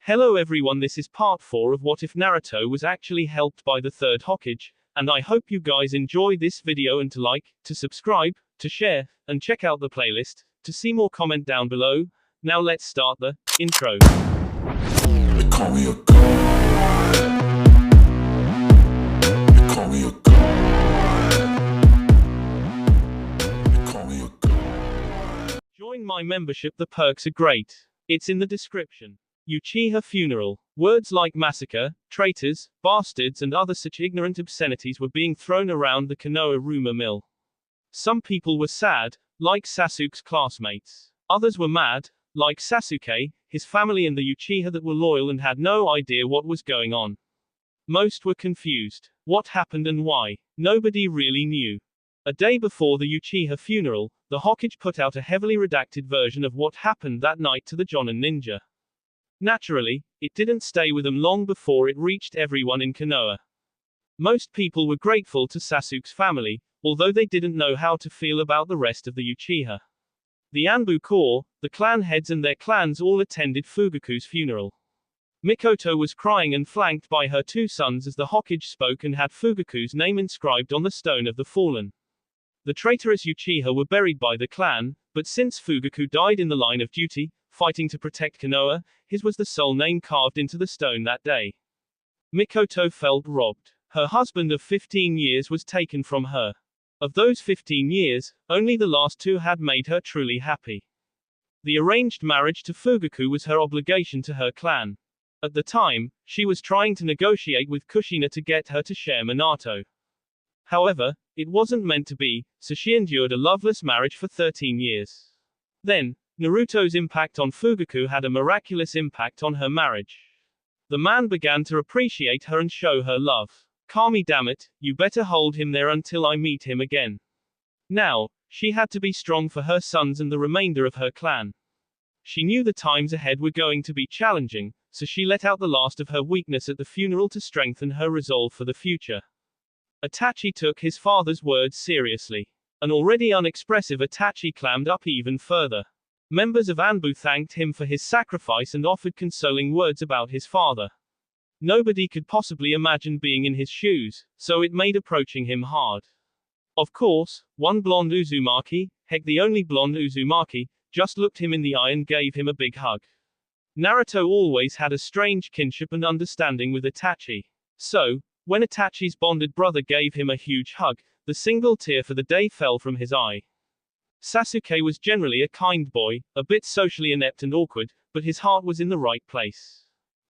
Hello everyone, this is part 4 of What If Naruto was actually helped by the third Hokage, and I hope you guys enjoy this video and to like, to subscribe, to share, and check out the playlist, to see more comment down below. Now let's start the intro. They call me a god. They call me a god. They call me a god. Join my membership, the perks are great. It's in the description. Uchiha funeral. Words like massacre, traitors, bastards and other such ignorant obscenities were being thrown around the Konoha rumor mill. Some people were sad, like Sasuke's classmates. Others were mad, like Sasuke, his family and the Uchiha that were loyal and had no idea what was going on. Most were confused. What happened and why? Nobody really knew. A day before the Uchiha funeral, the Hokage put out a heavily redacted version of what happened that night to the Jonin ninja. Naturally, it didn't stay with them long before it reached everyone in Konoha. Most people were grateful to Sasuke's family, although they didn't know how to feel about the rest of the Uchiha. The Anbu Corps, the clan heads and their clans all attended Fugaku's funeral. Mikoto was crying and flanked by her two sons as the Hokage spoke and had Fugaku's name inscribed on the stone of the fallen. The traitorous Uchiha were buried by the clan, but since Fugaku died in the line of duty, fighting to protect Konoha, his was the sole name carved into the stone that day. Mikoto felt robbed. Her husband of 15 years was taken from her. Of those 15 years, only the last 2 had made her truly happy. The arranged marriage to Fugaku was her obligation to her clan. At the time, she was trying to negotiate with Kushina to get her to share Minato. However, it wasn't meant to be, so she endured a loveless marriage for 13 years. Then, Naruto's impact on Fugaku had a miraculous impact on her marriage. The man began to appreciate her and show her love. Kami, damn it, you better hold him there until I meet him again. Now, she had to be strong for her sons and the remainder of her clan. She knew the times ahead were going to be challenging, so she let out the last of her weakness at the funeral to strengthen her resolve for the future. Itachi took his father's words seriously. An already unexpressive Itachi clammed up even further. Members of Anbu thanked him for his sacrifice and offered consoling words about his father. Nobody could possibly imagine being in his shoes, so it made approaching him hard. Of course, one blonde Uzumaki, heck the only blonde Uzumaki, just looked him in the eye and gave him a big hug. Naruto always had a strange kinship and understanding with Itachi. So, when Itachi's bonded brother gave him a huge hug, the single tear for the day fell from his eye. Sasuke was generally a kind boy, a bit socially inept and awkward, but his heart was in the right place.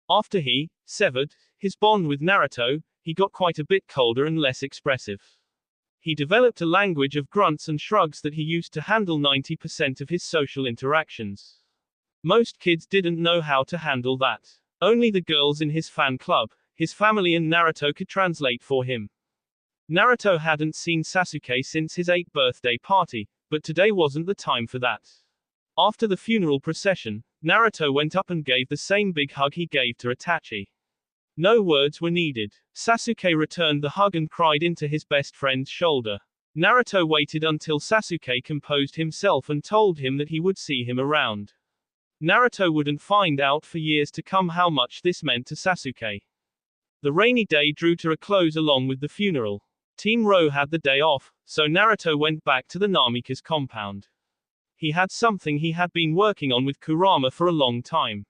After he severed his bond with Naruto, he got quite a bit colder and less expressive. He developed a language of grunts and shrugs that he used to handle 90% of his social interactions. Most kids didn't know how to handle that. Only the girls in his fan club, his family and Naruto could translate for him. Naruto hadn't seen Sasuke since his 8th birthday party, but today wasn't the time for that. After the funeral procession, Naruto went up and gave the same big hug he gave to Itachi. No words were needed. Sasuke returned the hug and cried into his best friend's shoulder. Naruto waited until Sasuke composed himself and told him that he would see him around. Naruto wouldn't find out for years to come how much this meant to Sasuke. The rainy day drew to a close along with the funeral. Team Ro had the day off, so Naruto went back to the Namika's compound. He had something he had been working on with Kurama for a long time.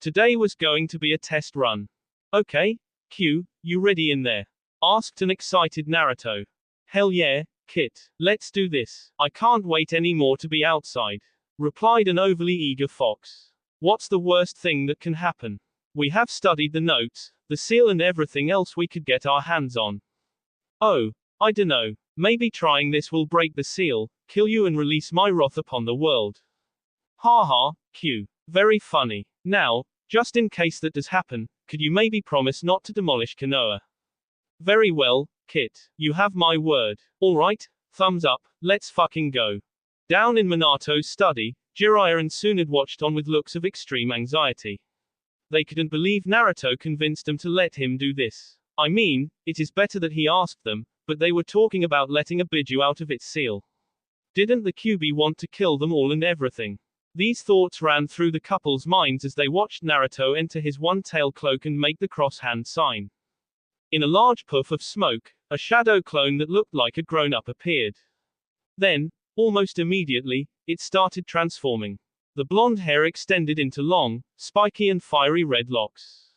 Today was going to be a test run. Okay, Q, you ready in there? Asked an excited Naruto. Hell yeah, Kit. Let's do this. I can't wait anymore to be outside. Replied an overly eager fox. What's the worst thing that can happen? We have studied the notes, the seal and everything else we could get our hands on. Oh, I dunno, maybe trying this will break the seal, kill you and release my wrath upon the world. Haha, Q. Very funny. Now, just in case that does happen, could you maybe promise not to demolish Konoha? Very well, Kit. You have my word. Alright, thumbs up, let's fucking go. Down in Minato's study, Jiraiya and Tsunade watched on with looks of extreme anxiety. They couldn't believe Naruto convinced them to let him do this. I mean, it is better that he asked them, but they were talking about letting a biju out of its seal. Didn't the QB want to kill them all and everything? These thoughts ran through the couple's minds as they watched Naruto enter his one-tailed cloak and make the cross-hand sign. In a large puff of smoke, a shadow clone that looked like a grown-up appeared. Then, almost immediately, it started transforming. The blonde hair extended into long, spiky and fiery red locks.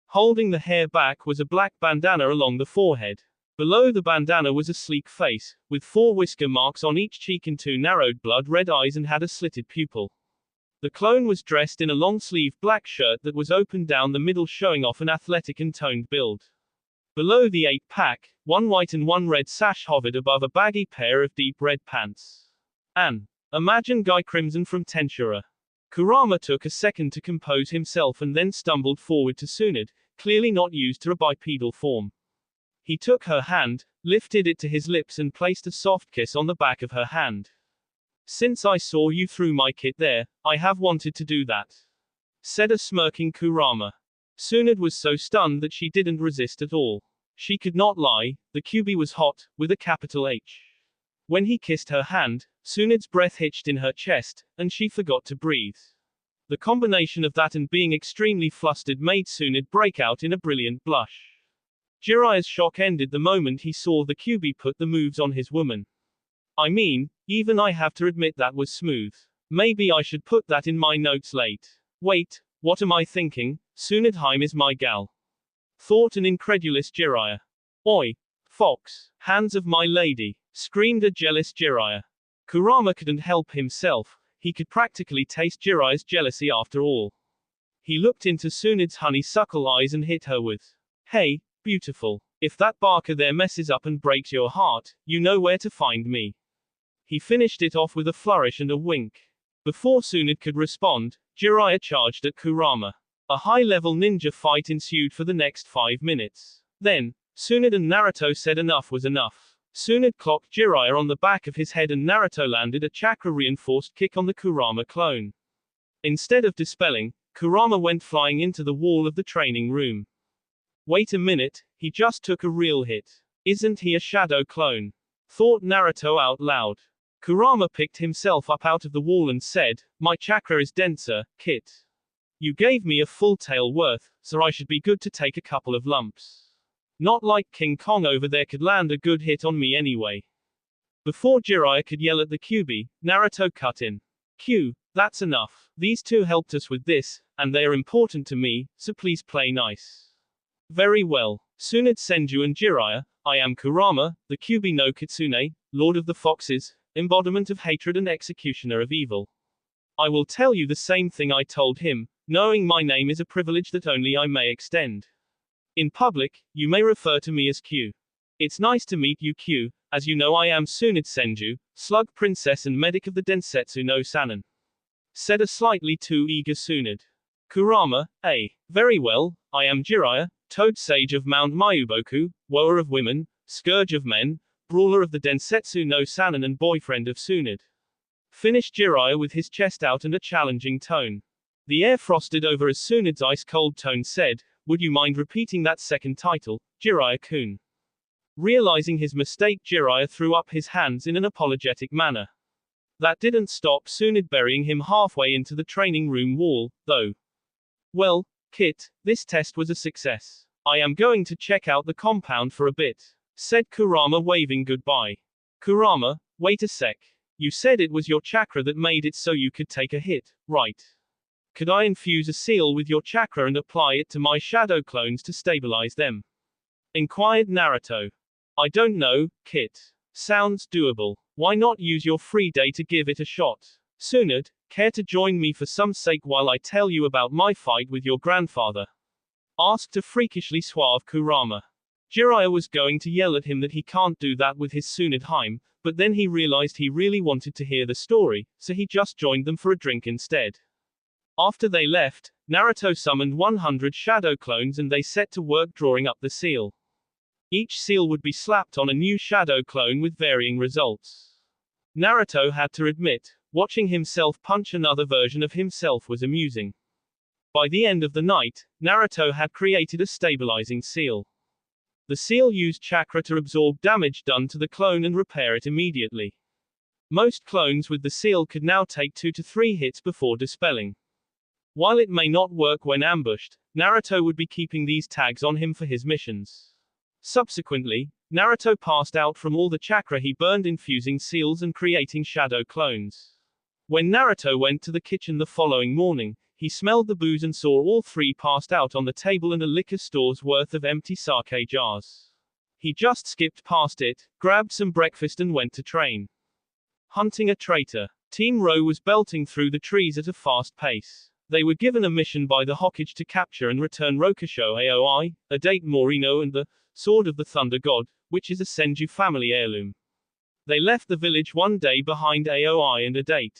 Holding the hair back was a black bandana along the forehead. Below the bandana was a sleek face, with 4 whisker marks on each cheek and 2 narrowed blood-red eyes and had a slitted pupil. The clone was dressed in a long-sleeved black shirt that was opened down the middle, showing off an athletic and toned build. Below the 8-pack, 1 white and 1 red sash hovered above a baggy pair of deep red pants. Imagine Guy Crimson from Tensura. Kurama took a second to compose himself and then stumbled forward to Tsunade, clearly not used to a bipedal form. He took her hand, lifted it to his lips and placed a soft kiss on the back of her hand. "Since I saw you through my kit there, I have wanted to do that," said a smirking Kurama. Tsunade was so stunned that she didn't resist at all. She could not lie, the QB was hot, with a capital H. When he kissed her hand, Tsunade's breath hitched in her chest, and she forgot to breathe. The combination of that and being extremely flustered made Tsunade break out in a brilliant blush. Jiraiya's shock ended the moment he saw the QB put the moves on his woman. "I mean, even I have to admit that was smooth. Maybe I should put that in my notes late. Wait, what am I thinking? Tsunade is my gal," thought an incredulous Jiraiya. "Oi, fox, hands of my lady," screamed a jealous Jiraiya. Kurama couldn't help himself, he could practically taste Jiraiya's jealousy after all. He looked into Tsunade's honeysuckle eyes and hit her with, "Hey, beautiful, if that barker there messes up and breaks your heart, you know where to find me." He finished it off with a flourish and a wink. Before Tsunade could respond, Jiraiya charged at Kurama. A high-level ninja fight ensued for the next 5 minutes. Then, Tsunade and Naruto said enough was enough. Tsunade clocked Jiraiya on the back of his head and Naruto landed a chakra-reinforced kick on the Kurama clone. Instead of dispelling, Kurama went flying into the wall of the training room. "Wait a minute, he just took a real hit. Isn't he a shadow clone?" thought Naruto out loud. Kurama picked himself up out of the wall and said, "My chakra is denser, Kit. You gave me a full tail worth, so I should be good to take a couple of lumps. Not like King Kong over there could land a good hit on me anyway." Before Jiraiya could yell at the QB, Naruto cut in. "Q, that's enough. These two helped us with this, and they are important to me, so please play nice." "Very well, Tsunade Senju and Jiraiya, I am Kurama, the QB no Kitsune, Lord of the Foxes, embodiment of hatred and executioner of evil. I will tell you the same thing I told him, knowing my name is a privilege that only I may extend. In public, you may refer to me as Q. It's nice to meet you Q, as you know I am Tsunade Senju, Slug Princess and medic of the Densetsu no Sanin," said a slightly too eager Tsunade. Kurama, very well, I am Jiraiya, Toad Sage of Mount Mayuboku, Woer of Women, Scourge of Men, Brawler of the Densetsu no Sanin and boyfriend of Tsunade. Finished Jiraiya with his chest out and a challenging tone. The air frosted over as Tsunade's ice-cold tone said, "Would you mind repeating that second title, Jiraiya-kun?" Realizing his mistake, Jiraiya threw up his hands in an apologetic manner. That didn't stop Tsunade burying him halfway into the training room wall, though. "Well, Kit, this test was a success. I am going to check out the compound for a bit," said Kurama waving goodbye. "Kurama, wait a sec. You said it was your chakra that made it so you could take a hit, right? Could I infuse a seal with your chakra and apply it to my shadow clones to stabilize them?" inquired Naruto. "I don't know, Kit. Sounds doable. Why not use your free day to give it a shot? Tsunade, care to join me for some sake while I tell you about my fight with your grandfather?" asked a freakishly suave Kurama. Jiraiya was going to yell at him that he can't do that with his Tsunade, but then he realized he really wanted to hear the story, so he just joined them for a drink instead. After they left, Naruto summoned 100 shadow clones and they set to work drawing up the seal. Each seal would be slapped on a new shadow clone with varying results. Naruto had to admit, watching himself punch another version of himself was amusing. By the end of the night, Naruto had created a stabilizing seal. The seal used chakra to absorb damage done to the clone and repair it immediately. Most clones with the seal could now take 2 to 3 hits before dispelling. While it may not work when ambushed, Naruto would be keeping these tags on him for his missions. Subsequently, Naruto passed out from all the chakra he burned infusing seals and creating shadow clones. When Naruto went to the kitchen the following morning, he smelled the booze and saw all 3 passed out on the table and a liquor store's worth of empty sake jars. He just skipped past it, grabbed some breakfast and went to train. Hunting a traitor. Team Ro was belting through the trees at a fast pace. They were given a mission by the Hokage to capture and return Rokusho Aoi, a date Morino and the Sword of the Thunder God, which is a Senju family heirloom. They left the village one day behind Aoi and a date.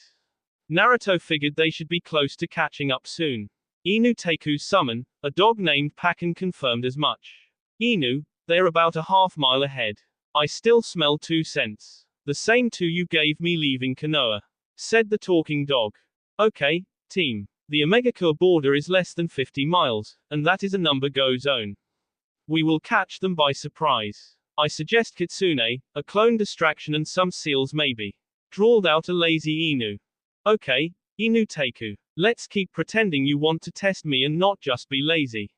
Naruto figured they should be close to catching up soon. Inu Teiku's summon, a dog named Pakken confirmed as much. Inu, they're about a half-mile ahead. I still smell 2 scents. The same 2 you gave me leaving Konoha, said the talking dog. Okay, team. The Omegakure border is less than 50 miles, and that is a number go zone. We will catch them by surprise. I suggest Kitsune, a clone distraction and some seals maybe. Drawled out a lazy Inu. Okay, Inu Teiku. Let's keep pretending you want to test me and not just be lazy.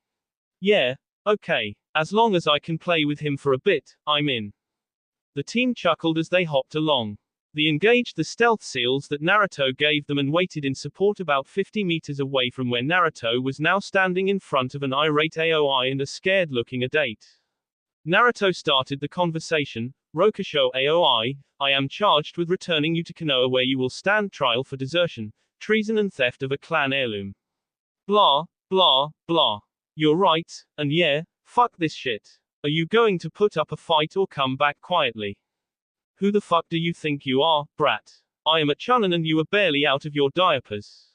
Yeah, okay. As long as I can play with him for a bit, I'm in. The team chuckled as they hopped along. They engaged the stealth seals that Naruto gave them and waited in support about 50 meters away from where Naruto was now standing in front of an irate Aoi and a scared-looking Adate. Naruto started the conversation. Rokusho Aoi, I am charged with returning you to Konoha where you will stand trial for desertion, treason and theft of a clan heirloom. Blah, blah, blah. You're right, and yeah, fuck this shit. Are you going to put up a fight or come back quietly? Who the fuck do you think you are, brat? I am a chunin and you are barely out of your diapers.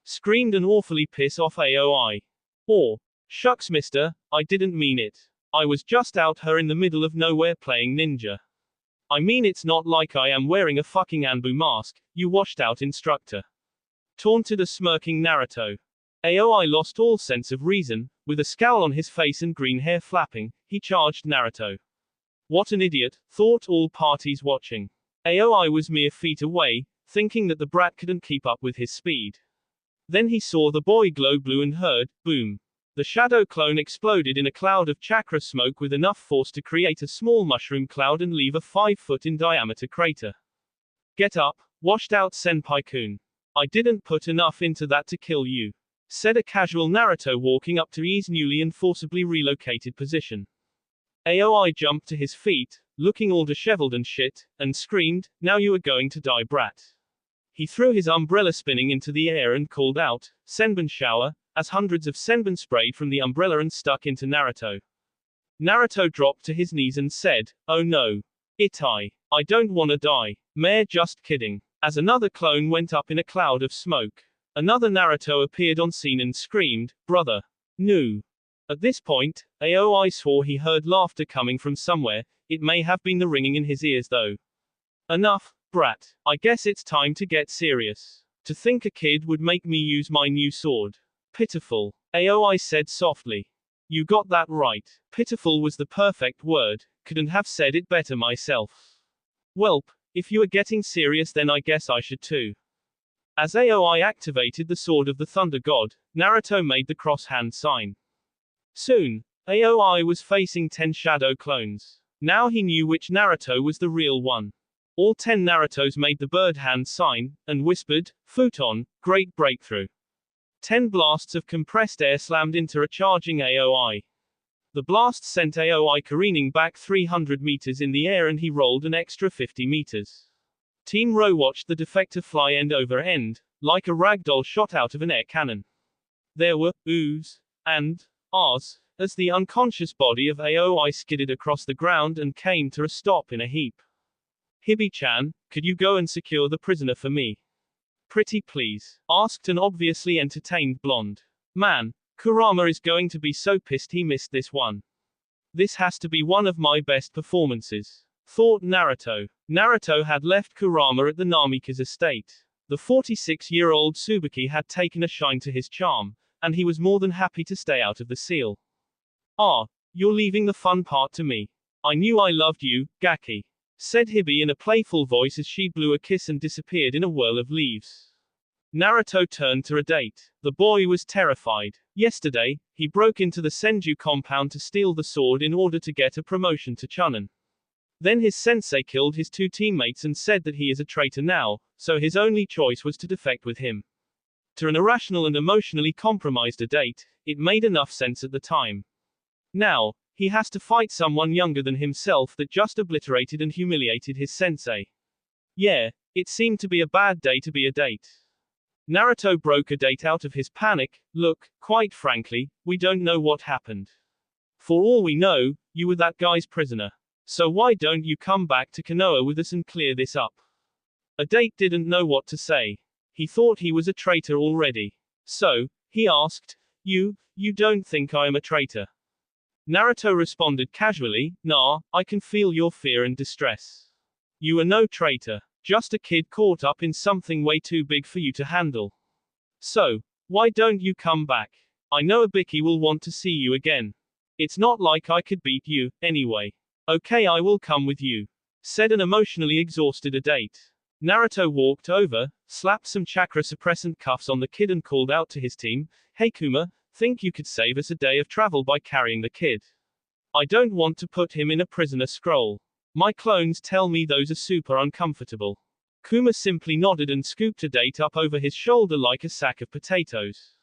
Screamed an awfully piss off Aoi. Or, shucks mister, I didn't mean it. I was just out here in the middle of nowhere playing ninja. I mean it's not like I am wearing a fucking Anbu mask, you washed out instructor. Taunted a smirking Naruto. Aoi lost all sense of reason, with a scowl on his face and green hair flapping, he charged Naruto. What an idiot, thought all parties watching. Aoi was mere feet away, thinking that the brat couldn't keep up with his speed. Then he saw the boy glow blue and heard, boom. The shadow clone exploded in a cloud of chakra smoke with enough force to create a small mushroom cloud and leave a 5-foot in diameter crater. Get up, washed out Senpai-kun. I didn't put enough into that to kill you, said a casual Naruto walking up to I's newly and forcibly relocated position. Aoi jumped to his feet, looking all disheveled and shit, and screamed, now you are going to die brat. He threw his umbrella spinning into the air and called out, Senbon shower, as hundreds of senbon sprayed from the umbrella and stuck into Naruto. Naruto dropped to his knees and said, oh no. Itai. I don't wanna die. Meh, just kidding. As another clone went up in a cloud of smoke. Another Naruto appeared on scene and screamed, brother. No. At this point, Aoi swore he heard laughter coming from somewhere, it may have been the ringing in his ears though. Enough, brat. I guess it's time to get serious. To think a kid would make me use my new sword. Pitiful. Aoi said softly. You got that right. Pitiful was the perfect word, couldn't have said it better myself. Welp, if you are getting serious then I guess I should too. As Aoi activated the Sword of the Thunder God, Naruto made the cross hand sign. Soon, Aoi was facing 10 shadow clones. Now he knew which Naruto was the real one. All 10 Narutos made the bird hand sign, and whispered, Futon, great breakthrough. 10 blasts of compressed air slammed into a charging Aoi. The blast sent Aoi careening back 300 meters in the air and he rolled an extra 50 meters. Team Ro watched the defector fly end over end, like a ragdoll shot out of an air cannon. There were oohs and ahs as the unconscious body of Aoi skidded across the ground and came to a stop in a heap. Hibi-chan, could you go and secure the prisoner for me? Pretty please, asked an obviously entertained blonde. Man, Kurama is going to be so pissed he missed this one. This has to be one of my best performances, thought Naruto. Naruto had left Kurama at the Namika's estate. The 46-year-old Tsubaki had taken a shine to his charm, and he was more than happy to stay out of the seal. Ah, you're leaving the fun part to me. I knew I loved you, Gaki. said Hibi in a playful voice as she blew a kiss and disappeared in a whirl of leaves. Naruto turned to a date. The boy was terrified. Yesterday, he broke into the Senju compound to steal the sword in order to get a promotion to Chunin. Then his sensei killed his 2 teammates and said that he is a traitor now, so his only choice was to defect with him. To an irrational and emotionally compromised adate, it made enough sense at the time. Now, he has to fight someone younger than himself that just obliterated and humiliated his sensei. Yeah, it seemed to be a bad day to be a date. Naruto broke a date out of his panic. Look, quite frankly, we don't know what happened. For all we know, you were that guy's prisoner. So why don't you come back to Konoha with us and clear this up? Adate didn't know what to say. He thought he was a traitor already. So, he asked, You don't think I am a traitor? Naruto responded casually, Nah, I can feel your fear and distress. You are no traitor. Just a kid caught up in something way too big for you to handle. So, why don't you come back? I know Ibiki will want to see you again. It's not like I could beat you, anyway. Okay, I will come with you, said an emotionally exhausted adate. Naruto walked over, slapped some chakra suppressant cuffs on the kid and called out to his team, Hey Kuma, think you could save us a day of travel by carrying the kid? I don't want to put him in a prisoner scroll. My clones tell me those are super uncomfortable. Kuma simply nodded and scooped adate up over his shoulder like a sack of potatoes.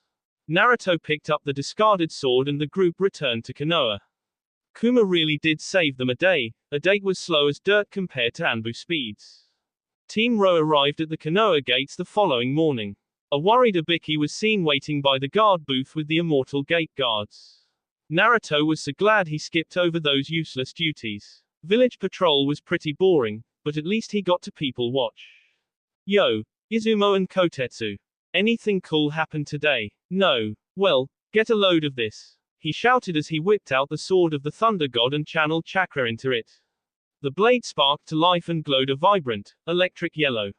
Naruto picked up the discarded sword and the group returned to Konoha. Kuma really did save them a day. Adate was slow as dirt compared to Anbu speeds. Team Ro arrived at the Konoha gates the following morning. A worried Ibiki was seen waiting by the guard booth with the immortal gate guards. Naruto was so glad he skipped over those useless duties. Village patrol was pretty boring, but at least he got to people watch. Yo, Izumo and Kotetsu. Anything cool happened today? No. Well, get a load of this, he shouted as he whipped out the sword of the Thunder God and channeled chakra into it. The blade sparked to life and glowed a vibrant, electric yellow.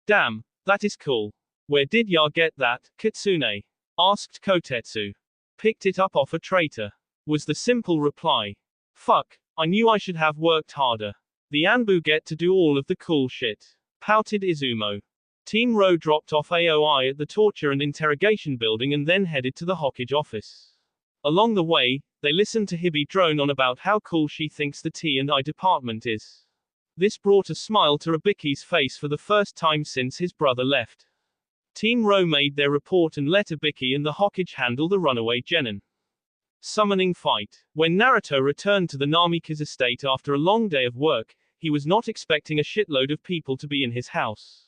Damn, that is cool. Where did ya get that, Kitsune? Asked Kotetsu. Picked it up off a traitor, was the simple reply. Fuck, I knew I should have worked harder. The Anbu get to do all of the cool shit, pouted Izumo. Team Ro dropped off AOI at the torture and interrogation building and then headed to the Hokage office. Along the way, they listened to Hibi drone on about how cool she thinks the T&I department is. This brought a smile to Ibiki's face for the first time since his brother left. Team Ro made their report and let Ibiki and the Hokage handle the runaway genin. Summoning fight. When Naruto returned to the Namikaze estate after a long day of work, he was not expecting a shitload of people to be in his house.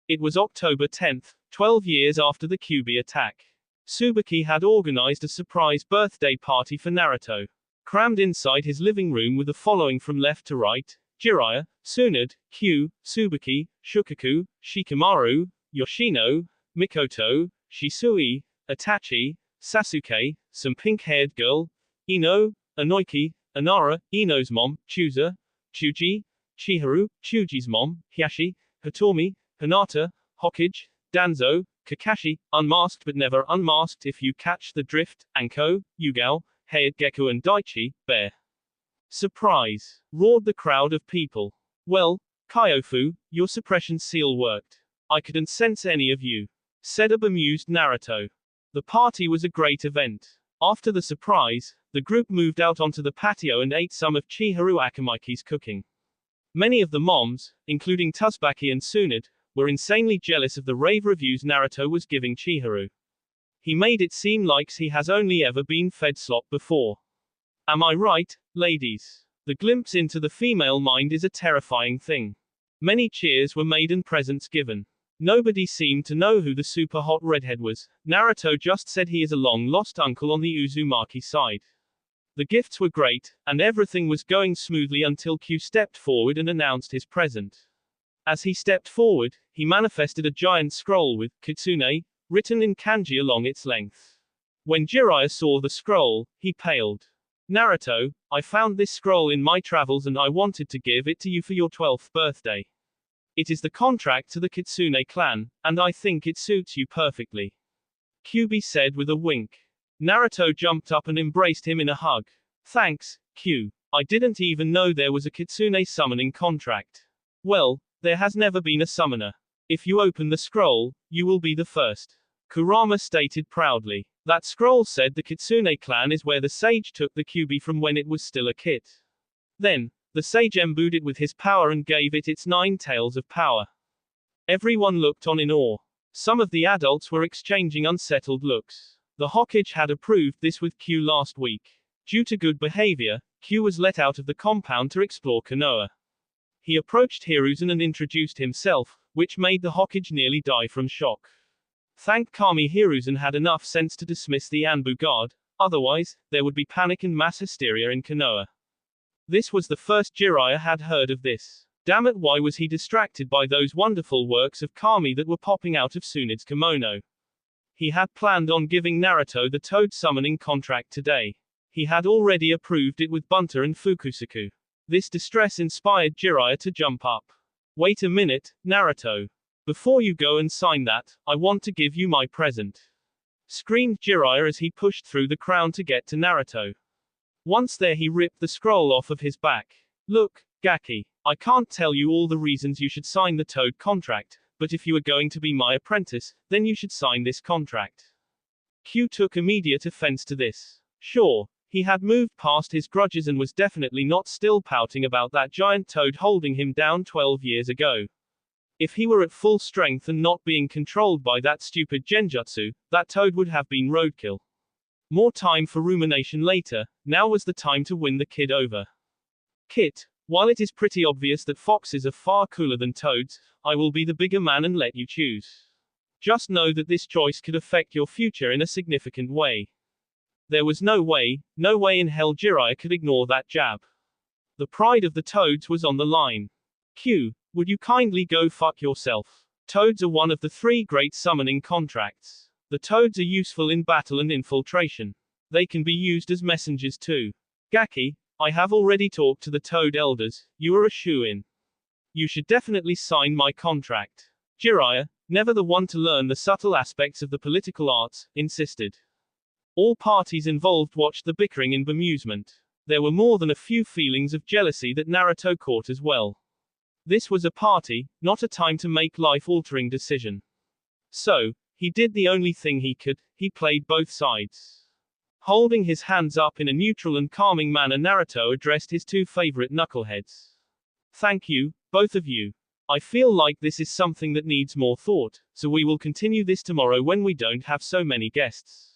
It was October 10th, 12 years after the Kyuubi attack. Tsubaki had organized a surprise birthday party for Naruto. Crammed inside his living room with the following from left to right: Jiraiya, Tsunade, Kyu, Tsubaki, Shukaku, Shikamaru, Yoshino, Mikoto, Shisui, Itachi, Sasuke, some pink-haired girl, Ino, Inoiki, Inara, Ino's mom, Chusa, Chuji, Chihiro, Chuji's mom, Hiashi, Hitomi, Hinata, Hokage, Danzo, Kakashi, unmasked but never unmasked if you catch the drift, Anko, Yugao, Heiat Gekko and Daichi, Bear. Surprise! Roared the crowd of people. Well, Kyofu, your suppression seal worked. I couldn't sense any of you, said a bemused Naruto. The party was a great event. After the surprise, the group moved out onto the patio and ate some of Chihiro Akamaki's cooking. Many of the moms, including Tsubaki and Tsunade, were insanely jealous of the rave reviews Naruto was giving Chihiro. He made it seem like he has only ever been fed slop before. Am I right, ladies? The glimpse into the female mind is a terrifying thing. Many cheers were made and presents given. Nobody seemed to know who the super hot redhead was. Naruto just said he is a long-lost uncle on the Uzumaki side. The gifts were great, and everything was going smoothly until Q stepped forward and announced his present. As he stepped forward, he manifested a giant scroll with Kitsune written in kanji along its length. When Jiraiya saw the scroll, he paled. Naruto, I found this scroll in my travels and I wanted to give it to you for your 12th birthday. It is the contract to the Kitsune clan, and I think it suits you perfectly. Kyuubi said with a wink. Naruto jumped up and embraced him in a hug. Thanks, Q. I didn't even know there was a kitsune summoning contract. Well, there has never been a summoner. If you open the scroll, you will be the first. Kurama stated proudly. That scroll said the Kitsune clan is where the sage took the kyubi from when it was still a kit. Then, the sage imbued it with his power and gave it its 9 tails of power. Everyone looked on in awe. Some of the adults were exchanging unsettled looks. The Hokage had approved this with Q last week. Due to good behavior, Q was let out of the compound to explore Konoha. He approached Hiruzen and introduced himself, which made the Hokage nearly die from shock. Thank Kami Hiruzen had enough sense to dismiss the Anbu guard, otherwise, there would be panic and mass hysteria in Konoha. This was the first Jiraiya had heard of this. Damn it, why was he distracted by those wonderful works of Kami that were popping out of Tsunde's kimono? He had planned on giving Naruto the toad summoning contract today. He had already approved it with Bunta and Fukusaku. This distress inspired Jiraiya to jump up. Wait a minute, Naruto. Before you go and sign that, I want to give you my present. Screamed Jiraiya as he pushed through the crowd to get to Naruto. Once there he ripped the scroll off of his back. Look, Gaki, I can't tell you all the reasons you should sign the toad contract, but if you are going to be my apprentice, then you should sign this contract. Q took immediate offense to this. Sure, he had moved past his grudges and was definitely not still pouting about that giant toad holding him down 12 years ago. If he were at full strength and not being controlled by that stupid genjutsu, that toad would have been roadkill. More time for rumination later, now was the time to win the kid over. Kit, while it is pretty obvious that foxes are far cooler than toads, I will be the bigger man and let you choose. Just know that this choice could affect your future in a significant way. There was no way in hell Jiraiya could ignore that jab. The pride of the toads was on the line. Q, would you kindly go fuck yourself? Toads are one of the 3 great summoning contracts. The toads are useful in battle and infiltration. They can be used as messengers too. Gaki, I have already talked to the toad elders, you are a shoo-in. You should definitely sign my contract. Jiraiya, never the one to learn the subtle aspects of the political arts, insisted. All parties involved watched the bickering in bemusement. There were more than a few feelings of jealousy that Naruto caught as well. This was a party, not a time to make life-altering decision. So, he did the only thing he could, he played both sides. Holding his hands up in a neutral and calming manner, Naruto addressed his 2 favorite knuckleheads. Thank you, both of you. I feel like this is something that needs more thought, so we will continue this tomorrow when we don't have so many guests.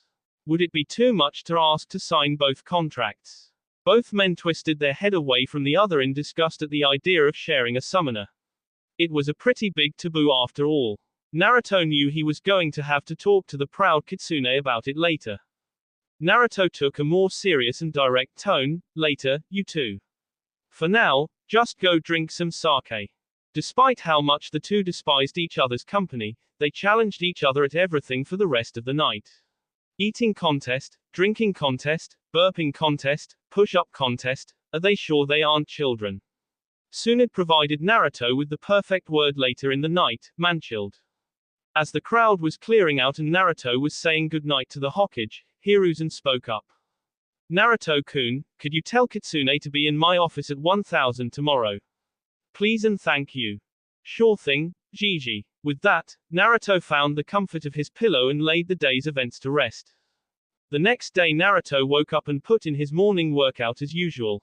Would it be too much to ask to sign both contracts? Both men twisted their head away from the other in disgust at the idea of sharing a summoner. It was a pretty big taboo after all. Naruto knew he was going to have to talk to the proud Kitsune about it later. Naruto took a more serious and direct tone, later, you two. For now, just go drink some sake. Despite how much the two despised each other's company, they challenged each other at everything for the rest of the night. Eating contest, drinking contest, burping contest, push-up contest, are they sure they aren't children? Tsunade provided Naruto with the perfect word later in the night, manchilled. As the crowd was clearing out and Naruto was saying goodnight to the Hokage, Hiruzen spoke up. Naruto-kun, could you tell Kitsune to be in my office at 1000 tomorrow? Please and thank you. Sure thing, Gigi. With that, Naruto found the comfort of his pillow and laid the day's events to rest. The next day Naruto woke up and put in his morning workout as usual.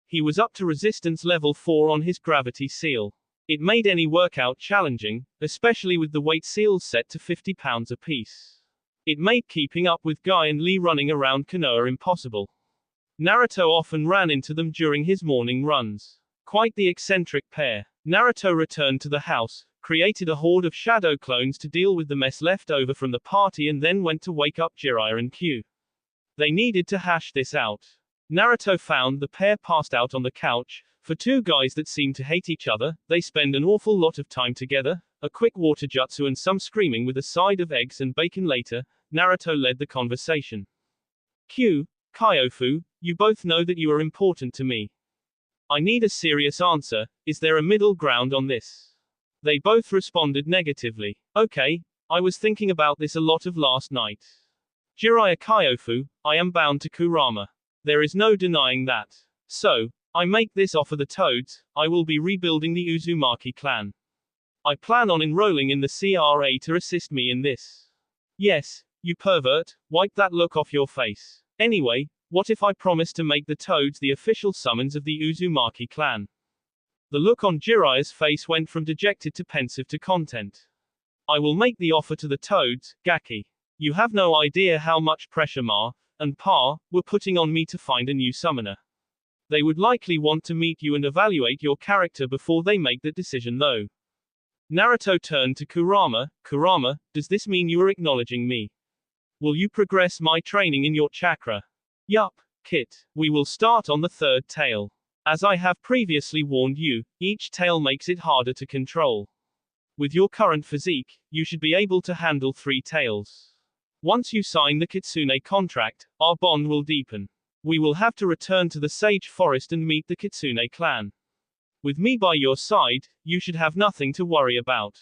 He was up to resistance level 4 on his gravity seal. It made any workout challenging, especially with the weight seals set to 50 pounds apiece. It made keeping up with Guy and Lee running around Konoha impossible. Naruto often ran into them during his morning runs. Quite the eccentric pair. Naruto returned to the house, created a horde of shadow clones to deal with the mess left over from the party and then went to wake up Jiraiya and Q. They needed to hash this out. Naruto found the pair passed out on the couch. For 2 guys that seem to hate each other, they spend an awful lot of time together, a quick water jutsu and some screaming with a side of eggs and bacon later. Naruto led the conversation. Q, Kyofu, you both know that you are important to me. I need a serious answer, is there a middle ground on this? They both responded negatively. Okay, I was thinking about this a lot of last night. Jiraiya Kyofu, I am bound to Kurama. There is no denying that. So, I make this offer the Toads, I will be rebuilding the Uzumaki clan. I plan on enrolling in the CRA to assist me in this. Yes, you pervert, wipe that look off your face. Anyway, what if I promise to make the Toads the official summons of the Uzumaki clan? The look on Jiraiya's face went from dejected to pensive to content. I will make the offer to the Toads, Gaki. You have no idea how much pressure Ma and Pa were putting on me to find a new summoner. They would likely want to meet you and evaluate your character before they make that decision though. Naruto turned to Kurama. Kurama, does this mean you are acknowledging me? Will you progress my training in your chakra? Yup, Kit. We will start on the third tail. As I have previously warned you, each tail makes it harder to control. With your current physique, you should be able to handle 3 tails. Once you sign the Kitsune contract, our bond will deepen. We will have to return to the Sage Forest and meet the Kitsune clan. With me by your side, you should have nothing to worry about.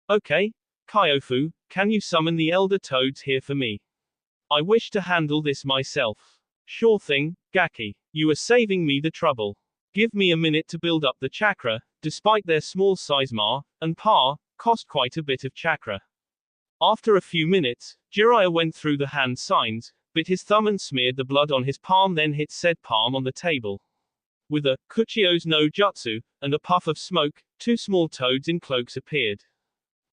Okay, Kyofu, can you summon the Elder Toads here for me? I wish to handle this myself. Sure thing, Gaki. You are saving me the trouble. Give me a minute to build up the chakra. Despite their small size, Ma and Pa cost quite a bit of chakra. After a few minutes, Jiraiya went through the hand signs, bit his thumb and smeared the blood on his palm, then hit said palm on the table. With a Kuchio's no jutsu and a puff of smoke, 2 small toads in cloaks appeared.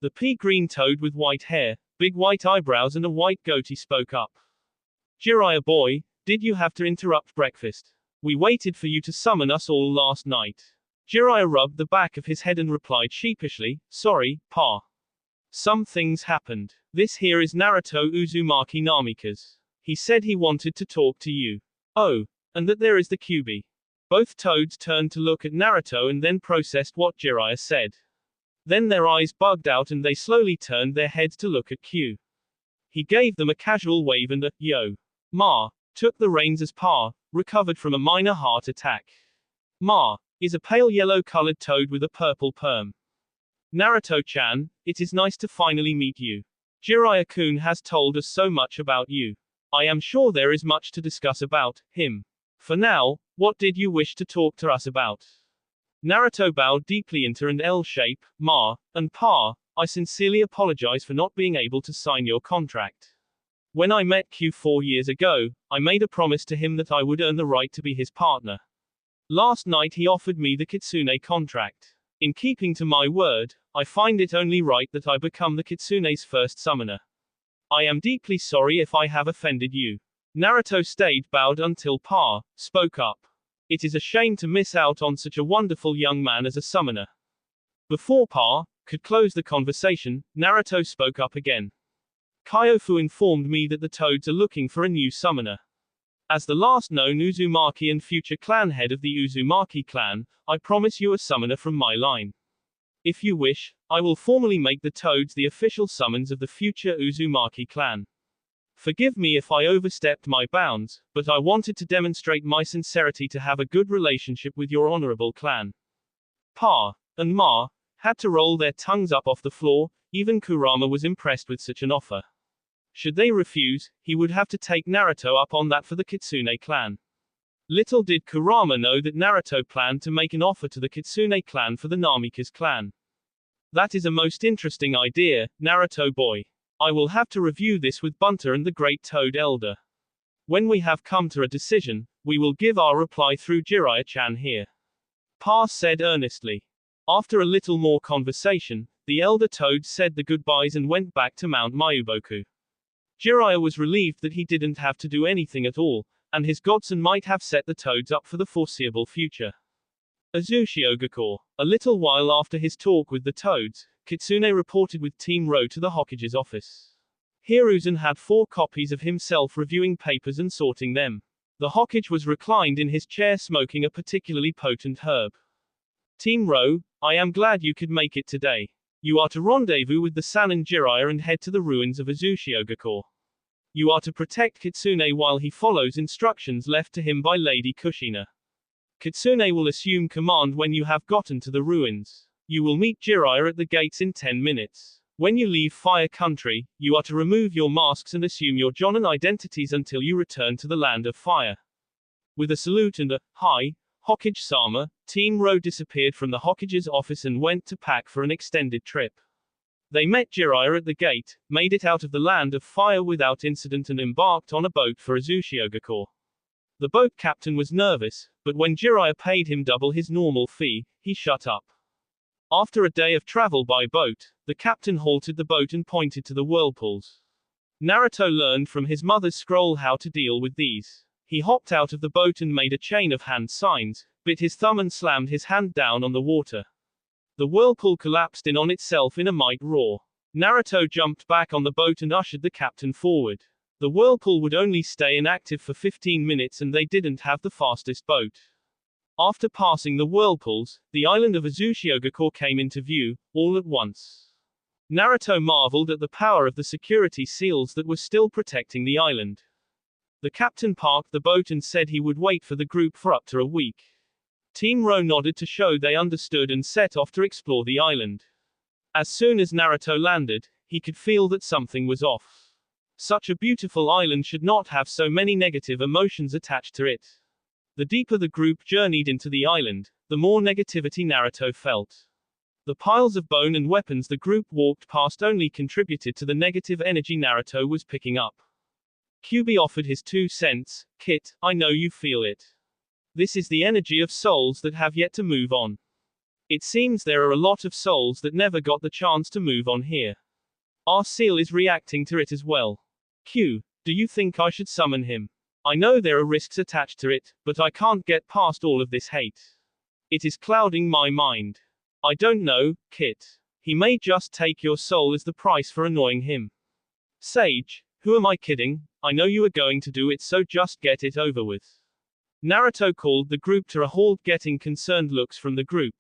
The pea-green toad with white hair, big white eyebrows and a white goatee spoke up. Jiraiya boy, did you have to interrupt breakfast? We waited for you to summon us all last night. Jiraiya rubbed the back of his head and replied sheepishly, sorry, Pa. Some things happened. This here is Naruto Uzumaki Namikaze. He said he wanted to talk to you. Oh, and that there is the Kyuubi. Both toads turned to look at Naruto and then processed what Jiraiya said. Then their eyes bugged out and they slowly turned their heads to look at Q. He gave them a casual wave and a, yo. Ma, took the reins as Pa recovered from a minor heart attack. Ma is a pale yellow-colored toad with a purple perm. Naruto-chan, it is nice to finally meet you. Jiraiya-kun has told us so much about you. I am sure there is much to discuss about him. For now, what did you wish to talk to us about? Naruto bowed deeply into an L shape. Ma and Pa, I sincerely apologize for not being able to sign your contract. When I met Q 4 years ago, I made a promise to him that I would earn the right to be his partner. Last night he offered me the Kitsune contract. In keeping to my word, I find it only right that I become the Kitsune's first summoner. I am deeply sorry if I have offended you. Naruto stayed bowed until Pa spoke up. It is a shame to miss out on such a wonderful young man as a summoner. Before Pa could close the conversation, Naruto spoke up again. Kyofu informed me that the Toads are looking for a new summoner. As the last known Uzumaki and future clan head of the Uzumaki clan, I promise you a summoner from my line. If you wish, I will formally make the Toads the official summons of the future Uzumaki clan. Forgive me if I overstepped my bounds, but I wanted to demonstrate my sincerity to have a good relationship with your honorable clan. Pa and Ma had to roll their tongues up off the floor. Even Kurama was impressed with such an offer. Should they refuse, he would have to take Naruto up on that for the Kitsune clan. Little did Kurama know that Naruto planned to make an offer to the Kitsune clan for the Namikaze clan. That is a most interesting idea, Naruto boy. I will have to review this with Bunter and the Great Toad Elder. When we have come to a decision, we will give our reply through Jiraiya-chan here. Pa said earnestly. After a little more conversation, the Elder Toad said the goodbyes and went back to Mount Mayuboku. Jiraiya was relieved that he didn't have to do anything at all, and his godson might have set the Toads up for the foreseeable future. Uzushiogakure. A little while after his talk with the Toads, Kitsune reported with Team Ro to the Hokage's office. Hiruzen had 4 copies of himself reviewing papers and sorting them. The Hokage was reclined in his chair smoking a particularly potent herb. Team Ro, I am glad you could make it today. You are to rendezvous with the Sannin Jiraiya and head to the ruins of Uzushiogakure. You are to protect Kitsune while he follows instructions left to him by Lady Kushina. Kitsune will assume command when you have gotten to the ruins. You will meet Jiraiya at the gates in 10 minutes. When you leave Fire Country, you are to remove your masks and assume your Jonin identities until you return to the Land of Fire. With a salute and a, "Hi, Hokage-sama," Team Ro disappeared from the Hokage's office and went to pack for an extended trip. They met Jiraiya at the gate, made it out of the land of fire without incident and embarked on a boat for Uzumaki. The boat captain was nervous, but when Jiraiya paid him double his normal fee, he shut up. After a day of travel by boat, the captain halted the boat and pointed to the whirlpools. Naruto learned from his mother's scroll how to deal with these. He hopped out of the boat and made a chain of hand signs, bit his thumb and slammed his hand down on the water. The whirlpool collapsed in on itself in a mighty roar. Naruto jumped back on the boat and ushered the captain forward. The whirlpool would only stay inactive for 15 minutes and they didn't have the fastest boat. After passing the whirlpools, the island of Uzumaki came into view, all at once. Naruto marveled at the power of the security seals that were still protecting the island. The captain parked the boat and said he would wait for the group for up to a week. Team Ro nodded to show they understood and set off to explore the island. As soon as Naruto landed, he could feel that something was off. Such a beautiful island should not have so many negative emotions attached to it. The deeper the group journeyed into the island, the more negativity Naruto felt. The piles of bone and weapons the group walked past only contributed to the negative energy Naruto was picking up. Kyuubi offered his 2 cents, "Kit, I know you feel it. This is the energy of souls that have yet to move on. It seems there are a lot of souls that never got the chance to move on here. Our seal is reacting to it as well. Q, do you think I should summon him? I know there are risks attached to it, but I can't get past all of this hate. It is clouding my mind. I don't know, Kit. He may just take your soul as the price for annoying him. Sage, who am I kidding? I know you are going to do it, so just get it over with." Naruto called the group to a halt, getting concerned looks from the group.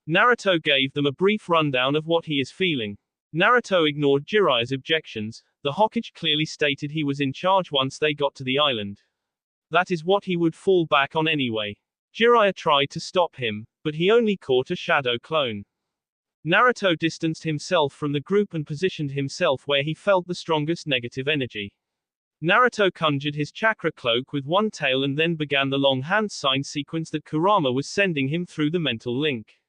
Naruto gave them a brief rundown of what he is feeling. Naruto ignored Jiraiya's objections. The Hokage clearly stated he was in charge once they got to the island. That is what he would fall back on anyway. Jiraiya tried to stop him, but he only caught a shadow clone. Naruto distanced himself from the group and positioned himself where he felt the strongest negative energy. Naruto conjured his chakra cloak with one tail and then began the long hand sign sequence that Kurama was sending him through the mental link.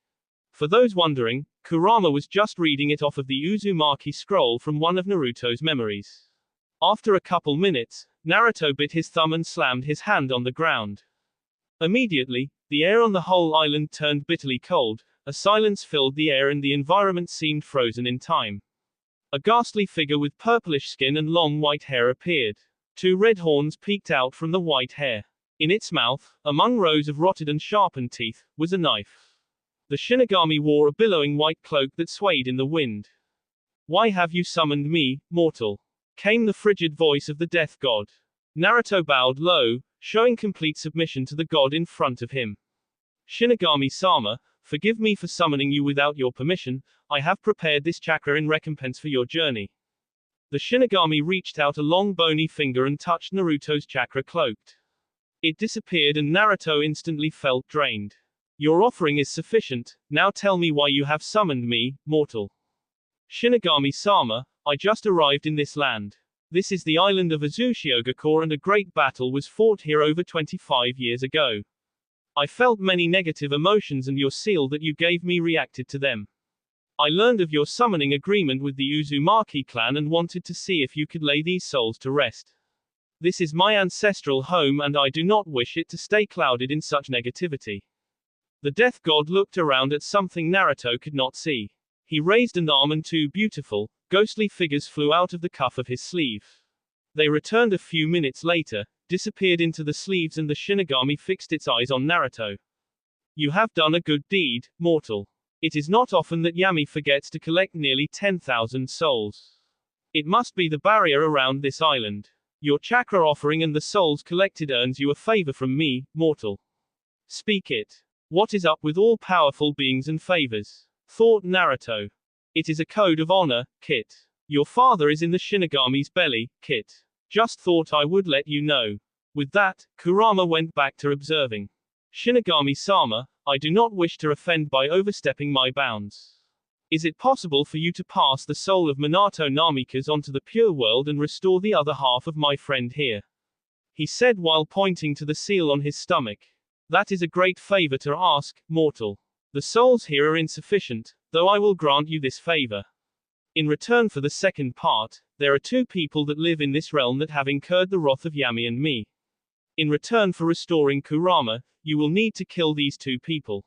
For those wondering, Kurama was just reading it off of the Uzumaki scroll from one of Naruto's memories. After a couple minutes, Naruto bit his thumb and slammed his hand on the ground. Immediately, the air on the whole island turned bitterly cold, a silence filled the air and the environment seemed frozen in time. A ghastly figure with purplish skin and long white hair appeared. 2 red horns peeked out from the white hair. In its mouth, among rows of rotted and sharpened teeth, was a knife. The Shinigami wore a billowing white cloak that swayed in the wind. "Why have you summoned me, mortal?" came the frigid voice of the death god. Naruto bowed low, showing complete submission to the god in front of him. "Shinigami-sama, forgive me for summoning you without your permission. I have prepared this chakra in recompense for your journey." The Shinigami reached out a long bony finger and touched Naruto's chakra cloaked. It disappeared and Naruto instantly felt drained. "Your offering is sufficient, now tell me why you have summoned me, mortal." "Shinigami-sama, I just arrived in this land. This is the island of Uzumaki and a great battle was fought here over 25 years ago. I felt many negative emotions and your seal that you gave me reacted to them. I learned of your summoning agreement with the Uzumaki clan and wanted to see if you could lay these souls to rest. This is my ancestral home and I do not wish it to stay clouded in such negativity." The death god looked around at something Naruto could not see. He raised an arm and 2 beautiful, ghostly figures flew out of the cuff of his sleeve. They returned a few minutes later, disappeared into the sleeves and the Shinigami fixed its eyes on Naruto. "You have done a good deed, mortal. It is not often that Yami forgets to collect nearly 10,000 souls. It must be the barrier around this island. Your chakra offering and the souls collected earns you a favor from me, mortal. Speak it. What is up with all powerful beings and favors?" thought Naruto. "It is a code of honor, Kit. Your father is in the Shinigami's belly, Kit. Just thought I would let you know." With that, Kurama went back to observing. "Shinigami-sama, I do not wish to offend by overstepping my bounds. Is it possible for you to pass the soul of Minato Namikaze onto the pure world and restore the other half of my friend here?" he said while pointing to the seal on his stomach. That is a great favor to ask, mortal. The souls here are insufficient, though I will grant you this favor. In return for the second part, there are two people that live in this realm that have incurred the wrath of Yami and me. In return for restoring Kurama, you will need to kill these two people.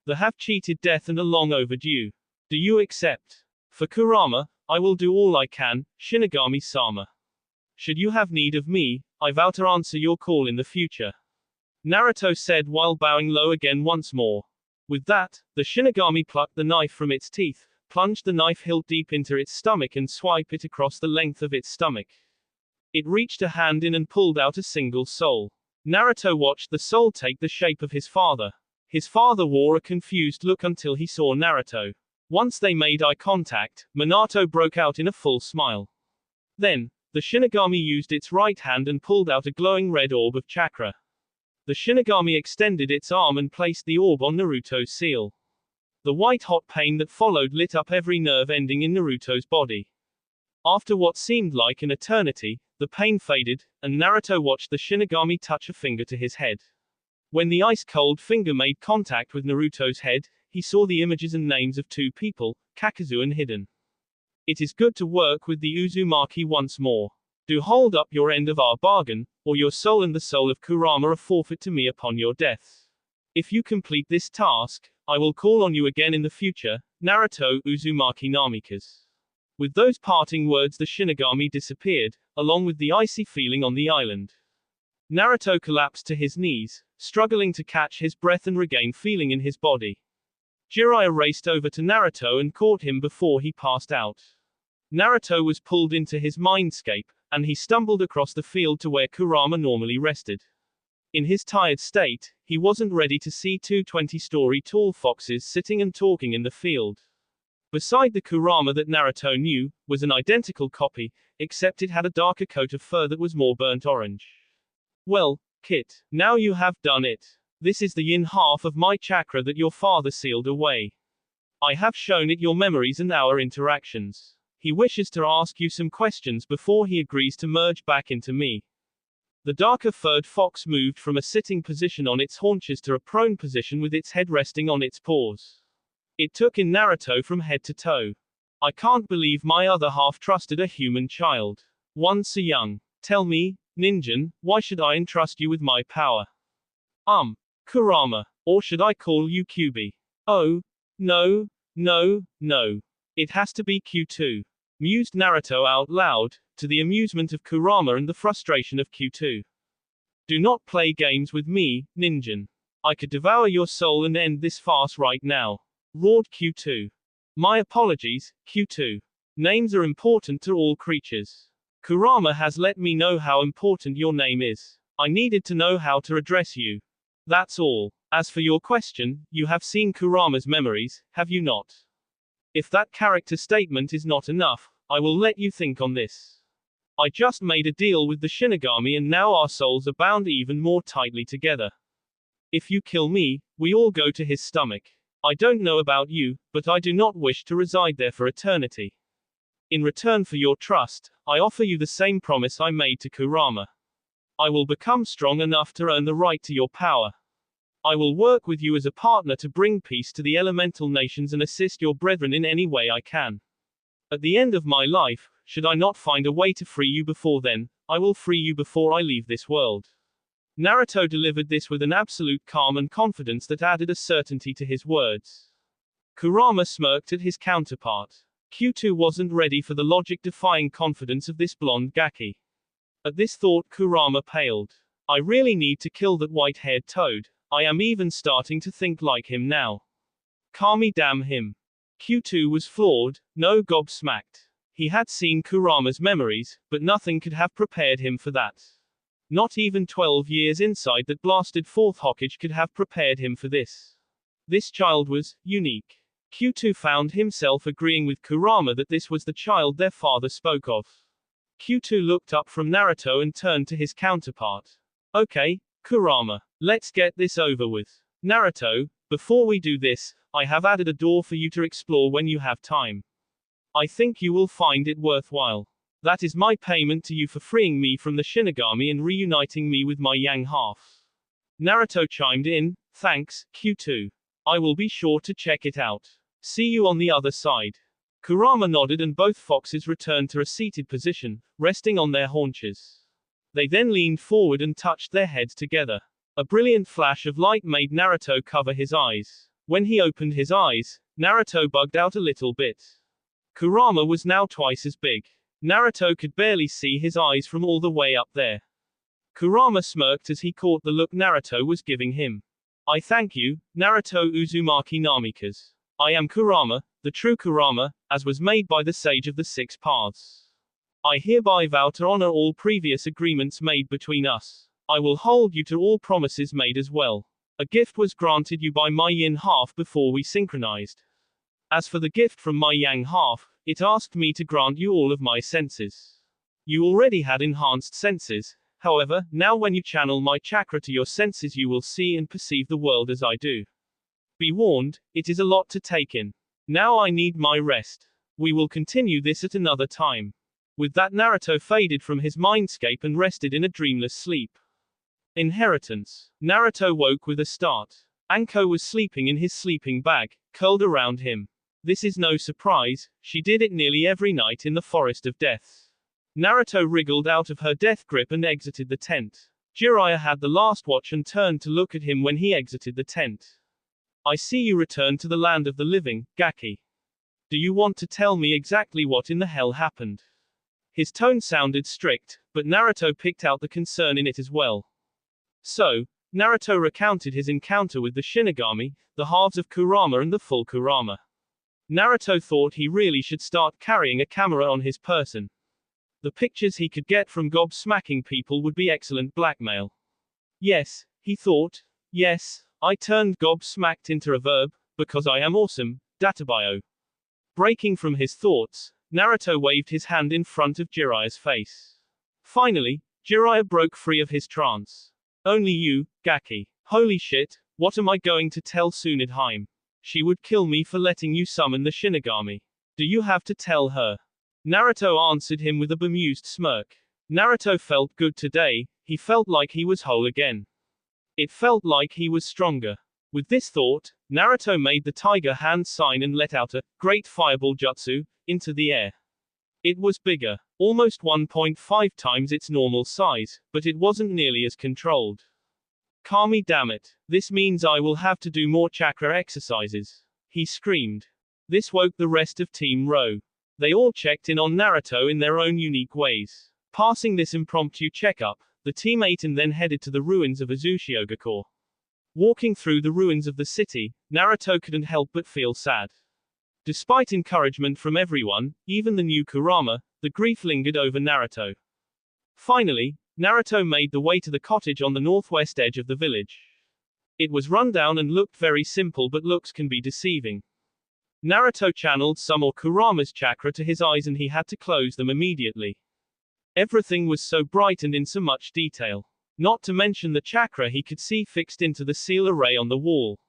They have cheated death and are long overdue. Do you accept? For Kurama, I will do all I can, Shinigami-sama. Should you have need of me, I vow to answer your call in the future. Naruto said while bowing low again once more. With that, the Shinigami plucked the knife from its teeth, plunged the knife hilt deep into its stomach and swiped it across the length of its stomach. It reached a hand in and pulled out a single soul. Naruto watched the soul take the shape of his father. His father wore a confused look until he saw Naruto. Once they made eye contact, Minato broke out in a full smile. Then, the Shinigami used its right hand and pulled out a glowing red orb of chakra. The Shinigami extended its arm and placed the orb on Naruto's seal. The white-hot pain that followed lit up every nerve ending in Naruto's body. After what seemed like an eternity, the pain faded, and Naruto watched the Shinigami touch a finger to his head. When the ice-cold finger made contact with Naruto's head, he saw the images and names of two people, Kakazu and Hidden. It is good to work with the Uzumaki once more. Do hold up your end of our bargain, or your soul and the soul of Kurama are forfeit to me upon your death. If you complete this task, I will call on you again in the future, Naruto Uzumaki Namikaze. With those parting words the Shinigami disappeared, along with the icy feeling on the island. Naruto collapsed to his knees, struggling to catch his breath and regain feeling in his body. Jiraiya raced over to Naruto and caught him before he passed out. Naruto was pulled into his mindscape, and he stumbled across the field to where Kurama normally rested. In his tired state, he wasn't ready to see two 20-story tall foxes sitting and talking in the field. Beside the Kurama that Naruto knew, was an identical copy, except it had a darker coat of fur that was more burnt orange. Well, Kit, now you have done it. This is the yin half of my chakra that your father sealed away. I have shown it your memories and our interactions. He wishes to ask you some questions before he agrees to merge back into me. The darker furred fox moved from a sitting position on its haunches to a prone position with its head resting on its paws. It took in Naruto from head to toe. I can't believe my other half trusted a human child. One so young. Tell me, Ninjan, why should I entrust you with my power? Kurama. Or should I call you QB? Oh, no, no, no. It has to be Q2. Mused Naruto out loud, to the amusement of Kurama and the frustration of Q2. Do not play games with me, Ninjan. I could devour your soul and end this farce right now. Roared Q2. My apologies, Q2. Names are important to all creatures. Kurama has let me know how important your name is. I needed to know how to address you. That's all. As for your question, you have seen Kurama's memories, have you not? If that character statement is not enough, I will let you think on this. I just made a deal with the Shinigami and now our souls are bound even more tightly together. If you kill me, we all go to his stomach. I don't know about you, but I do not wish to reside there for eternity. In return for your trust, I offer you the same promise I made to Kurama. I will become strong enough to earn the right to your power. I will work with you as a partner to bring peace to the elemental nations and assist your brethren in any way I can. At the end of my life, should I not find a way to free you before then, I will free you before I leave this world. Naruto delivered this with an absolute calm and confidence that added a certainty to his words. Kurama smirked at his counterpart. Q2 wasn't ready for the logic-defying confidence of this blonde Gaki. At this thought Kurama paled. I really need to kill that white-haired toad. I am even starting to think like him now. Kami damn him. Q2 was floored, no gobsmacked. He had seen Kurama's memories, but nothing could have prepared him for that. Not even 12 years inside that blasted fourth Hokage could have prepared him for this. This child was unique. Q2 found himself agreeing with Kurama that this was the child their father spoke of. Q2 looked up from Naruto and turned to his counterpart. Okay, Kurama. Let's get this over with. Naruto, before we do this, I have added a door for you to explore when you have time. I think you will find it worthwhile. That is my payment to you for freeing me from the Shinigami and reuniting me with my yang half. Naruto chimed in, thanks, Q2. I will be sure to check it out. See you on the other side. Kurama nodded and both foxes returned to a seated position, resting on their haunches. They then leaned forward and touched their heads together. A brilliant flash of light made Naruto cover his eyes. When he opened his eyes, Naruto bugged out a little bit. Kurama was now twice as big. Naruto could barely see his eyes from all the way up there. Kurama smirked as he caught the look Naruto was giving him. I thank you, Naruto Uzumaki Namikaze. I am Kurama, the true Kurama, as was made by the sage of the six paths. I hereby vow to honor all previous agreements made between us. I will hold you to all promises made as well. A gift was granted you by my yin half before we synchronized. As for the gift from my yang half, it asked me to grant you all of my senses. You already had enhanced senses, however, now when you channel my chakra to your senses you will see and perceive the world as I do. Be warned, it is a lot to take in. Now I need my rest. We will continue this at another time. With that Naruto faded from his mindscape and rested in a dreamless sleep. Inheritance. Naruto woke with a start. Anko was sleeping in his sleeping bag, curled around him. This is no surprise, she did it nearly every night in the Forest of Death. Naruto wriggled out of her death grip and exited the tent. Jiraiya had the last watch and turned to look at him when he exited the tent. I see you return to the land of the living, Gaki. Do you want to tell me exactly what in the hell happened? His tone sounded strict, but Naruto picked out the concern in it as well. So, Naruto recounted his encounter with the Shinigami, the halves of Kurama and the full Kurama. Naruto thought he really should start carrying a camera on his person. The pictures he could get from gobsmacking people would be excellent blackmail. Yes, he thought. Yes, I turned gobsmacked into a verb, because I am awesome, databio. Breaking from his thoughts, Naruto waved his hand in front of Jiraiya's face. Finally, Jiraiya broke free of his trance. Only you, Gaki. Holy shit, what am I going to tell Tsunade? She would kill me for letting you summon the Shinigami. Do you have to tell her? Naruto answered him with a bemused smirk. Naruto felt good today, he felt like he was whole again. It felt like he was stronger. With this thought, Naruto made the tiger hand sign and let out a great fireball jutsu into the air. It was bigger, almost 1.5 times its normal size, but it wasn't nearly as controlled. Kami, damn it. This means I will have to do more chakra exercises. He screamed. This woke the rest of Team Ro. They all checked in on Naruto in their own unique ways. Passing this impromptu checkup, the team ate and then headed to the ruins of Uzushiogakure. Walking through the ruins of the city, Naruto couldn't help but feel sad. Despite encouragement from everyone, even the new Kurama, the grief lingered over Naruto. Finally, Naruto made the way to the cottage on the northwest edge of the village. It was run down and looked very simple, but looks can be deceiving. Naruto channeled some of Kurama's chakra to his eyes and he had to close them immediately. Everything was so bright and in so much detail. Not to mention the chakra he could see fixed into the seal array on the wall.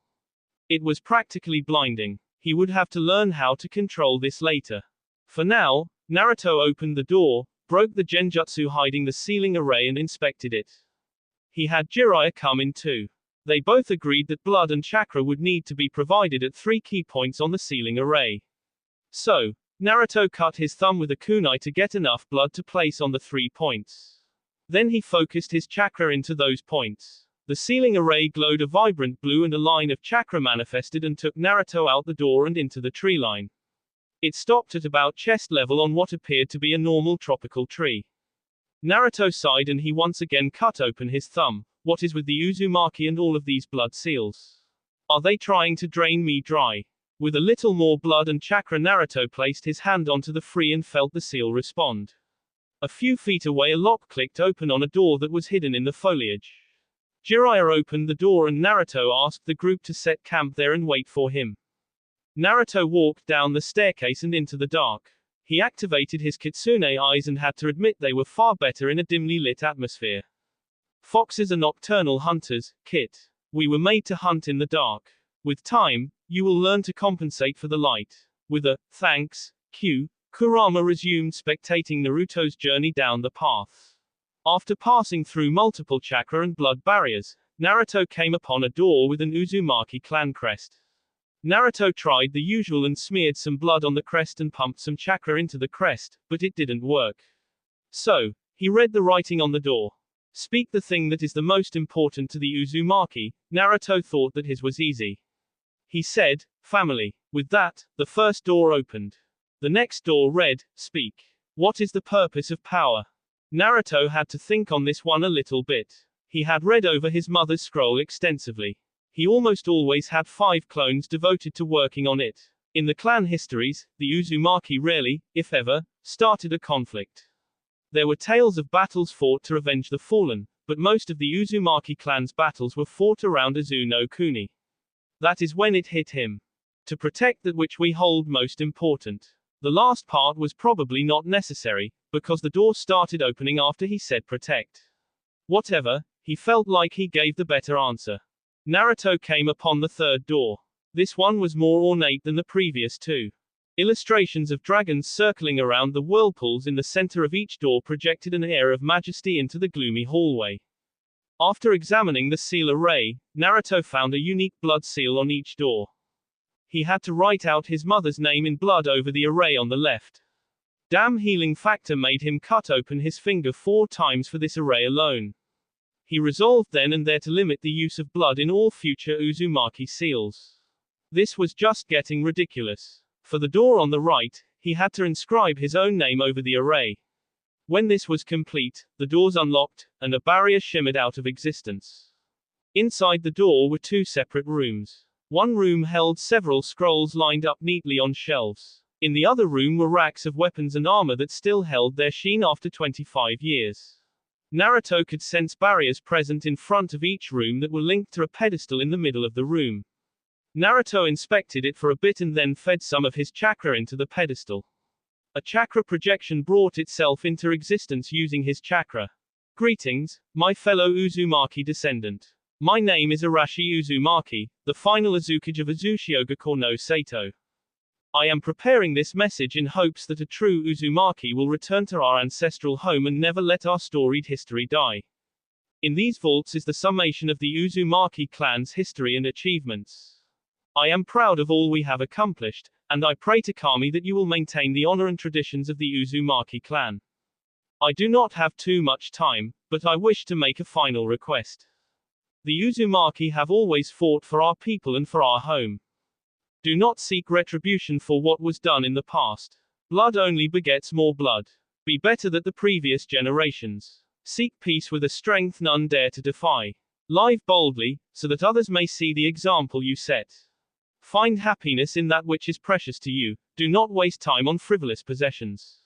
It was practically blinding. He would have to learn how to control this later. For now, Naruto opened the door, broke the genjutsu hiding the sealing array and inspected it. He had Jiraiya come in too. They both agreed that blood and chakra would need to be provided at 3 key points on the sealing array. So, Naruto cut his thumb with a kunai to get enough blood to place on the 3 points. Then he focused his chakra into those points. The sealing array glowed a vibrant blue and a line of chakra manifested and took Naruto out the door and into the tree line. It stopped at about chest level on what appeared to be a normal tropical tree. Naruto sighed and he once again cut open his thumb. What is with the Uzumaki and all of these blood seals? Are they trying to drain me dry? With a little more blood and chakra, Naruto placed his hand onto the free and felt the seal respond. A few feet away, a lock clicked open on a door that was hidden in the foliage. Jiraiya opened the door and Naruto asked the group to set camp there and wait for him. Naruto walked down the staircase and into the dark. He activated his kitsune eyes and had to admit they were far better in a dimly lit atmosphere. Foxes are nocturnal hunters, Kit. We were made to hunt in the dark. With time, you will learn to compensate for the light. With a, thanks, Q, Kurama resumed spectating Naruto's journey down the path. After passing through multiple chakra and blood barriers, Naruto came upon a door with an Uzumaki clan crest. Naruto tried the usual and smeared some blood on the crest and pumped some chakra into the crest, but it didn't work. So, he read the writing on the door. Speak the thing that is the most important to the Uzumaki. Naruto thought that his was easy. He said, family. With that, the first door opened. The next door read, speak. What is the purpose of power? Naruto had to think on this one a little bit. He had read over his mother's scroll extensively. He almost always had 5 clones devoted to working on it. In the clan histories, the Uzumaki rarely, if ever, started a conflict. There were tales of battles fought to avenge the fallen, but most of the Uzumaki clan's battles were fought around Uzu no Kuni. That is when it hit him. To protect that which we hold most important. The last part was probably not necessary, because the door started opening after he said protect. Whatever, he felt like he gave the better answer. Naruto came upon the third door. This one was more ornate than the previous 2. Illustrations of dragons circling around the whirlpools in the center of each door projected an air of majesty into the gloomy hallway. After examining the seal array, Naruto found a unique blood seal on each door. He had to write out his mother's name in blood over the array on the left. Damn healing factor made him cut open his finger 4 times for this array alone. He resolved then and there to limit the use of blood in all future Uzumaki seals. This was just getting ridiculous. For the door on the right, he had to inscribe his own name over the array. When this was complete, the doors unlocked, and a barrier shimmered out of existence. Inside the door were 2 separate rooms. One room held several scrolls lined up neatly on shelves. In the other room were racks of weapons and armor that still held their sheen after 25 years. Naruto could sense barriers present in front of each room that were linked to a pedestal in the middle of the room. Naruto inspected it for a bit and then fed some of his chakra into the pedestal. A chakra projection brought itself into existence using his chakra. Greetings, my fellow Uzumaki descendant. My name is Arashi Uzumaki, the final Azukage of Uzushiogaku no Sato. I am preparing this message in hopes that a true Uzumaki will return to our ancestral home and never let our storied history die. In these vaults is the summation of the Uzumaki clan's history and achievements. I am proud of all we have accomplished, and I pray to Kami that you will maintain the honor and traditions of the Uzumaki clan. I do not have too much time, but I wish to make a final request. The Uzumaki have always fought for our people and for our home. Do not seek retribution for what was done in the past. Blood only begets more blood. Be better than the previous generations. Seek peace with a strength none dare to defy. Live boldly, so that others may see the example you set. Find happiness in that which is precious to you. Do not waste time on frivolous possessions.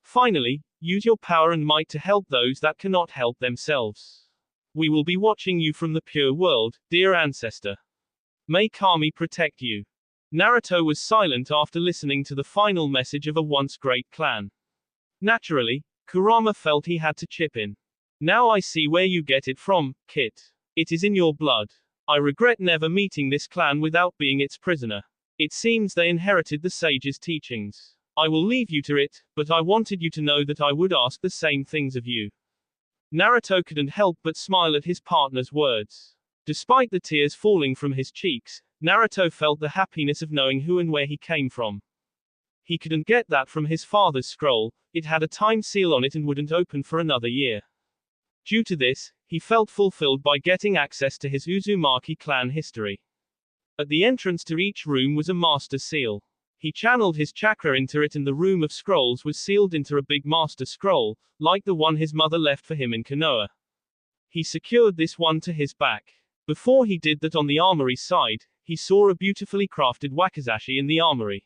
Finally, use your power and might to help those that cannot help themselves. We will be watching you from the pure world, dear ancestor. May Kami protect you. Naruto was silent after listening to the final message of a once great clan. Naturally, Kurama felt he had to chip in. Now I see where you get it from, Kit. It is in your blood. I regret never meeting this clan without being its prisoner. It seems they inherited the sage's teachings. I will leave you to it, but I wanted you to know that I would ask the same things of you. Naruto couldn't help but smile at his partner's words. Despite the tears falling from his cheeks, Naruto felt the happiness of knowing who and where he came from. He couldn't get that from his father's scroll, it had a time seal on it and wouldn't open for another year. Due to this, he felt fulfilled by getting access to his Uzumaki clan history. At the entrance to each room was a master seal. He channeled his chakra into it and the room of scrolls was sealed into a big master scroll, like the one his mother left for him in Konoha. He secured this one to his back. Before he did that on the armory side, he saw a beautifully crafted wakizashi in the armory.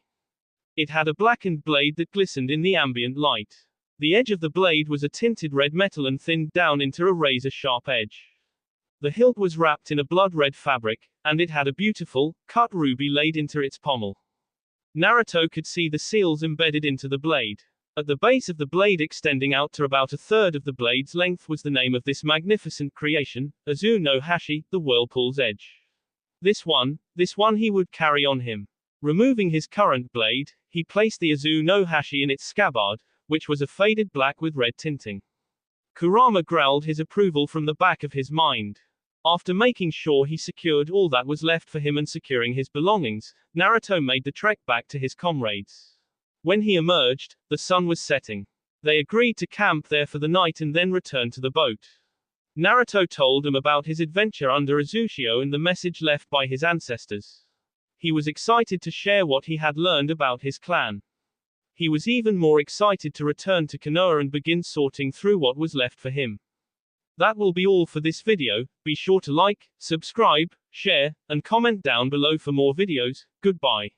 It had a blackened blade that glistened in the ambient light. The edge of the blade was a tinted red metal and thinned down into a razor-sharp edge. The hilt was wrapped in a blood-red fabric, and it had a beautiful, cut ruby laid into its pommel. Naruto could see the seals embedded into the blade. At the base of the blade extending out to about a third of the blade's length was the name of this magnificent creation, Uzu no Hashi, the whirlpool's edge. This one he would carry on him. Removing his current blade, He placed the Azu no Hashi in its scabbard, which was a faded black with red tinting. Kurama growled his approval from the back of his mind. After making sure he secured all that was left for him and securing his belongings, Naruto made the trek back to his comrades. When he emerged, the sun was setting. They agreed to camp there for the night and then return to the boat. Naruto told him about his adventure under Uzushio and the message left by his ancestors. He was excited to share what he had learned about his clan. He was even more excited to return to Konoha and begin sorting through what was left for him. That will be all for this video. Be sure to like, subscribe, share, and comment down below for more videos. Goodbye.